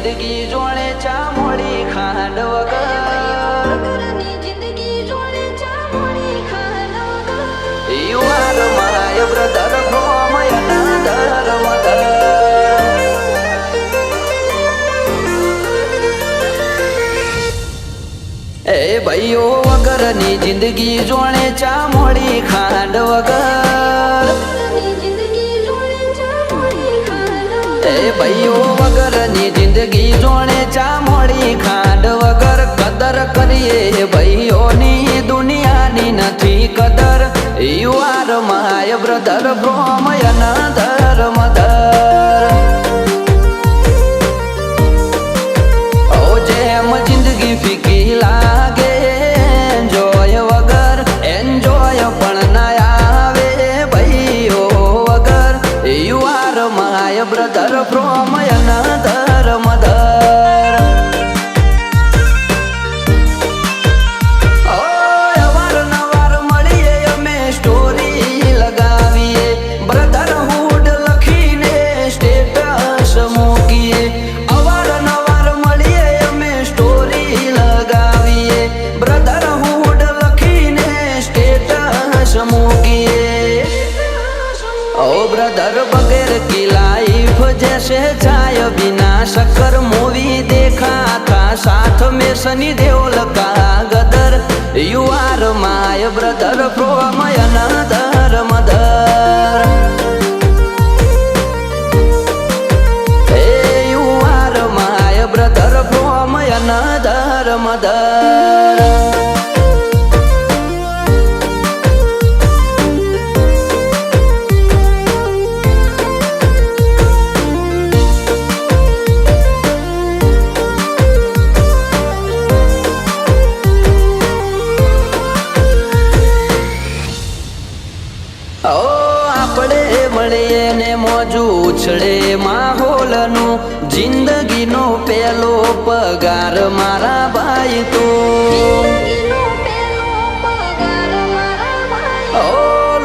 જિંદગી જોડે ચા મોડી ખાંડ વગર you are my brother from another mother એ ભાઈઓ વગરની જિંદગી જોડે ચા મોડી ખાંડ વગર એ ભાઈઓ વગરની જિંદગી જોડે ચા મોડી ખાંડ વગર કદર કરીએ ભાઈઓની દુનિયાની નથી કદર you are my brother from another mother ઓ જેમ જિંદગી ફીકી લાગે એન્જોય વગર એન્જોય પણ ના આવે ભાઈઓ વગર you are my brother from another mother અવારનવાર મળીએ અમે સ્ટોરી લગાવીએ બ્રધરહુડ લખીને સ્ટેટસ મૂકીએ અવારનવાર મળીએ અમે સ્ટોરી લગાવીએ બ્રધરહુડ લખીને સ્ટેટસ મૂકીએ ओ ब्रदर बगैर की लाइफ जैसे चाय बिना शक्कर मूवी देखा था साथ में सनी देओल का Gadar you are my brother from another mother you are my brother from another mother આપણે મળીએ ને મોજું ઉછળે માહોલનું જિંદગીનો પેલો પગાર મારા ભાઈ તો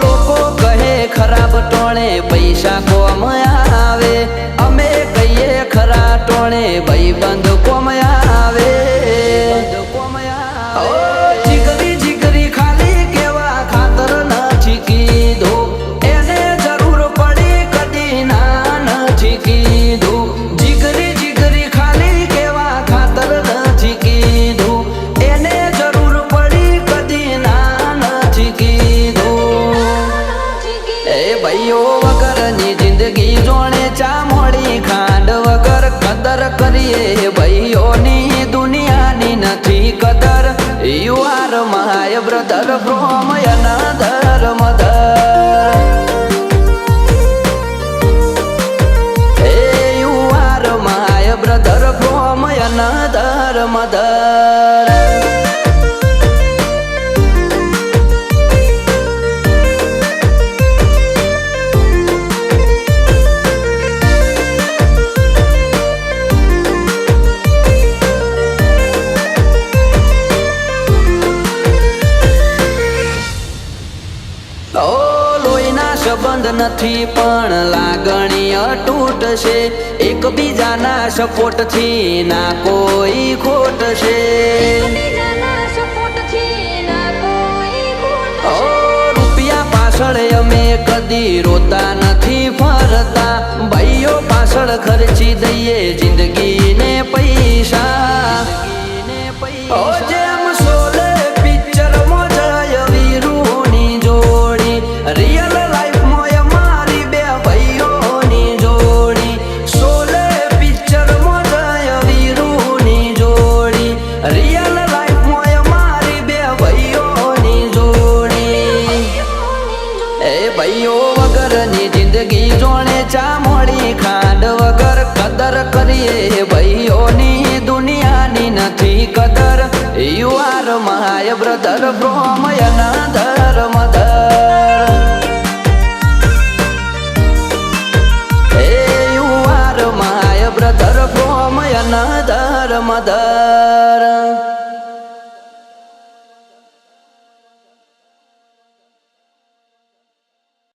લોકો કહે ખરાબ ટોણે પૈસા કોમ આવે અમે કહીએ ખરા ટોણે ભાઈબંધ કોમ આવે જીગરી જીગરી ખાલી કેવા ખાતર નથી કીધું એને જરૂર પડી કદી ના નથી કીધું જીગરી જીગરી ખાલી કેવા ખાતર નથી કીધું એને જરૂર પડી કદી ના નથી કીધું એ ભાઈઓ વગરની જિંદગી જોડે ચા મોડી ખાંડ વગર કદર કરીએ ભાઈઓની દુનિયાની નથી કદર you are my brother from another mother you are my brother from another mother સંબંધ નથી પણ લાગણી અતૂટ છે એકબીજાના સપોર્ટથી ના કોઈ ખોટ છે રૂપિયા પાછળ અમે કદી રોતા નથી ફરતા ભાઈઓ પાછળ ખર્ચી દઈએ જિંદગીને પૈસા જેમ શોલે પિક્ચરમાં જય વીરુની જોડી રિયલ ભાઈઓ વગરની જિંદગી જોડે ચા મોડી ખાંડ વગર કદર કરીએ ભાઈઓની દુનિયાની નથી કદર you are my brother from another mother you are my brother from another mother